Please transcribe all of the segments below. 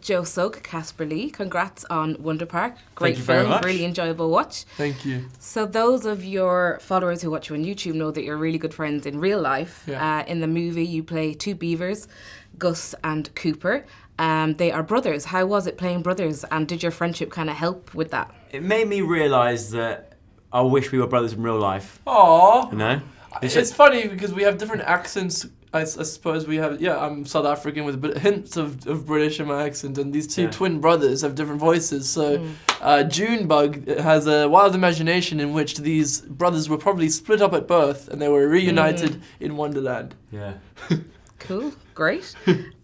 Joe Sugg, Caspar Lee. Congrats on Wonder Park. Great Thank you very film, much. really enjoyable watch. Thank you. So those of your followers who watch you on YouTube know that you're really good friends in real life. Yeah. In the movie, you play two beavers, Gus and Cooper. They are brothers. How was it playing brothers, and did your friendship kind of help with that? It made me realise that I wish we were brothers in real life. Aww. You know? It's funny because we have different accents. I suppose we have, I'm South African with a bit hints of British in my accent, and these two twin brothers have different voices. So Junebug has a wild imagination in which these brothers were probably split up at birth and they were reunited in Wonderland. Yeah. Cool, great.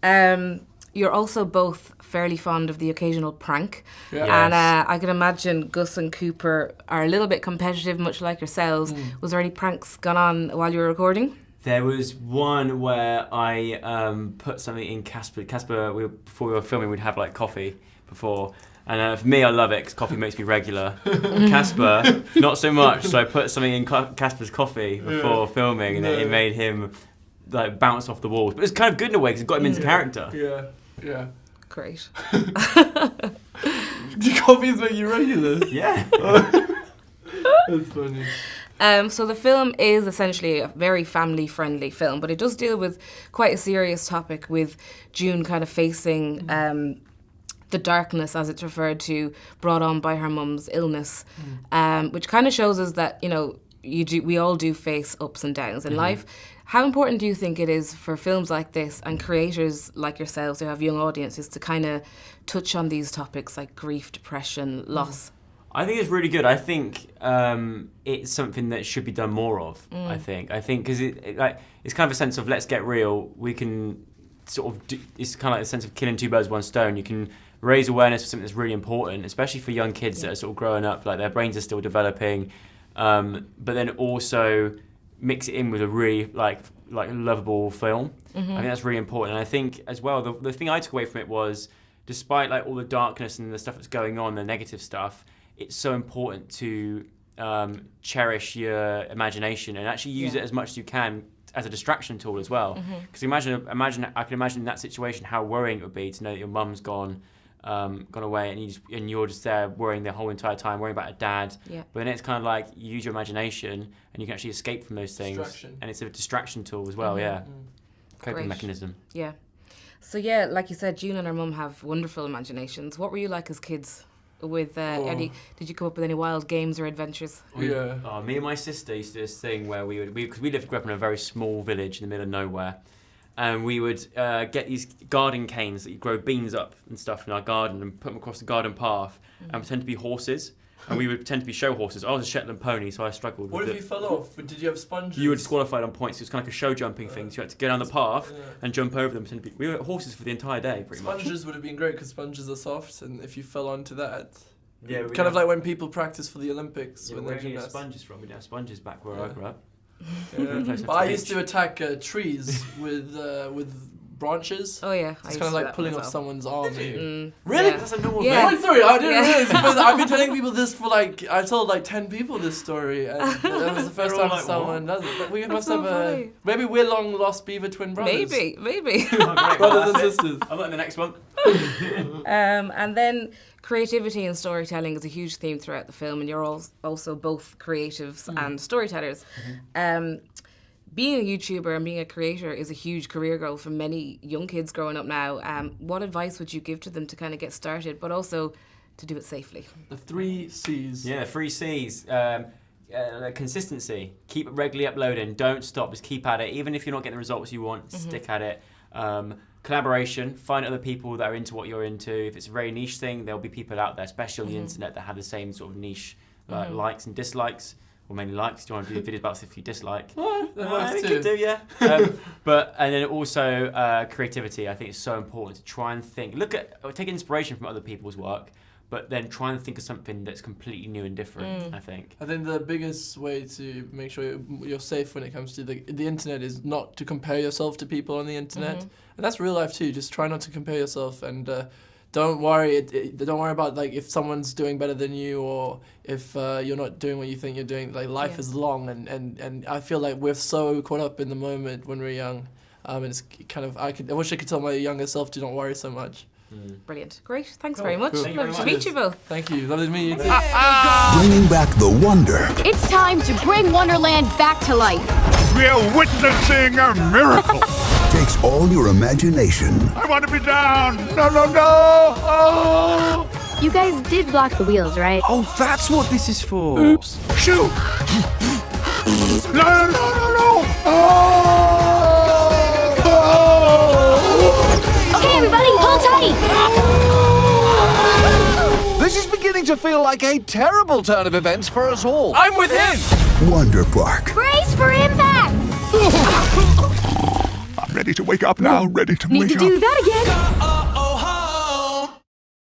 You're also both fairly fond of the occasional prank. Yeah. And I can imagine Gus and Cooper are a little bit competitive, much like yourselves. Was there any pranks gone on while you were recording? There was one where I put something in Caspar. Caspar, before we were filming, we'd have like coffee before. And for me, I love it because coffee makes me regular. Caspar, not so much. So I put something in Caspar's coffee before filming, and it made him like bounce off the walls. But it was kind of good in a way because it got him into character. Yeah. Great. Do coffees make you regular? Yeah. That's funny. So the film is essentially a very family-friendly film, but it does deal with quite a serious topic, with June kind of facing the darkness, as it's referred to, brought on by her mum's illness, which kind of shows us that, we all do face ups and downs in life. How important do you think it is for films like this and creators like yourselves who have young audiences to kind of touch on these topics like grief, depression, loss? I think it's really good. I think it's something that should be done more of. I think because it's kind of a sense of let's get real. We can sort of it's kind of like a sense of killing two birds with one stone. You can raise awareness for something that's really important, especially for young kids that are sort of growing up, like their brains are still developing, but then also mix it in with a really like lovable film. I think that's really important. And I think as well the thing I took away from it was, despite like all the darkness and the stuff that's going on, the negative stuff, it's so important to cherish your imagination and actually use it as much as you can as a distraction tool as well. Because I can imagine in that situation how worrying it would be to know that your mum's gone away and you're just there worrying the whole entire time, worrying about a dad. Yeah. But then it's kind of like you use your imagination and you can actually escape from those things. And it's a distraction tool as well. Coping mechanism. Yeah. So like you said, June and her mum have wonderful imaginations. What were you like as kids? With Eddie, did you come up with any wild games or adventures? Me and my sister used to do this thing where because we grew up in a very small village in the middle of nowhere, and we would get these garden canes that you grow beans up and stuff in our garden and put them across the garden path and pretend to be horses. And we would pretend to be show horses. I was a Shetland pony, so I struggled with it. What if you fell off? Did you have sponges? You were disqualified on points. It was kind of like a show jumping thing. So you had to go down the path and jump over them. We were horses for the entire day, pretty much. Sponges would have been great because sponges are soft, and if you fell onto that... Yeah, kind of like when people practice for the Olympics. Yeah, when where do you get sponges from? We didn't have sponges back where I grew up. But I used to attack trees with branches. Oh yeah, it's kind of like pulling off someone's arm. Really? Yeah. That's a normal Yeah. thing. Oh, sorry, I didn't realize. Because I've been telling people this for I told 10 people this story, and that was the first time someone does it. But we must have maybe we're long lost beaver twin brothers. Maybe. Brothers and sisters. I'm not in the next one. And then creativity and storytelling is a huge theme throughout the film, and you're also both creatives and storytellers. Being a YouTuber and being a creator is a huge career goal for many young kids growing up now. What advice would you give to them to kind of get started, but also to do it safely? The 3 C's. Yeah, 3 C's. Consistency. Keep regularly uploading. Don't stop. Just keep at it. Even if you're not getting the results you want, stick at it. Collaboration. Find other people that are into what you're into. If it's a very niche thing, there'll be people out there, especially on the internet, that have the same sort of niche likes and dislikes. Or mainly likes. Do you want to do videos about stuff you dislike? We could do, yeah. And then also creativity. I think it's so important to try and think. Take inspiration from other people's work, but then try and think of something that's completely new and different. I think the biggest way to make sure you're safe when it comes to the internet is not to compare yourself to people on the internet, and that's real life too. Just try not to compare yourself and. Don't worry. Don't worry about if someone's doing better than you or if you're not doing what you think you're doing. Life is long, and I feel like we're so caught up in the moment when we're young. And it's kind of I wish I could tell my younger self to not worry so much. Brilliant. Great. Thanks very much. Cool. Thank you very Lovely to much. meet you both. Thank you. Lovely to meet you too. Bringing back the wonder It's time to bring Wonderland back to life. We are witnessing a miracle. takes all your imagination I want to be down. No, no, no. Oh. You guys did block the wheels, right? Oh, that's what this is for. Oops. Shoot. No, no, no, no, no. Oh. Oh. Okay, everybody, hold tight! This is beginning to feel like a terrible turn of events for us all. I'm with him. Wonder Park. Brace for impact! I'm ready to wake up now. Ready to Need wake to up. do that again.